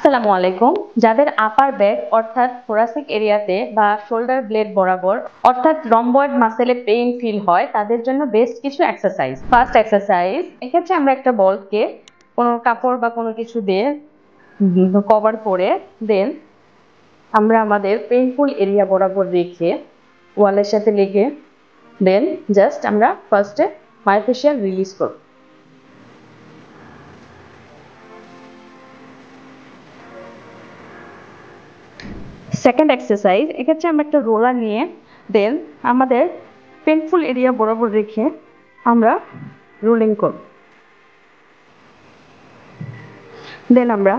আসসালামু আলাইকুম। যাদের আপার ব্যাক অর্থাৎ থোরাসিক এরিয়াতে বা শোল্ডার ব্লেড বরাবর অর্থাৎ রম্বয়েড মাসেলে পেইন ফিল হয় তাদের জন্য বেস্ট কিছু এক্সারসাইজ। ফার্স্ট এক্সারসাইজ, এক্ষেত্রে আমরা একটা বলকে কোনো কাপড় বা কোনো কিছু দিয়ে কভার করে দেন আমরা আমাদের পেইনফুল এরিয়া বরাবর রেখে ওয়ালের সাথে লেগে দেন জাস্ট আমরা ফার্স্টে মায়োফেশিয়াল রিলিজ করব। সেকেন্ড এক্সারসাইজ, এক্ষেত্রে আমরা একটা রোলার নিয়ে দেন আমাদের পেনফুল এরিয়া বরাবর রেখে আমরা রোলিং করব। দেন আমরা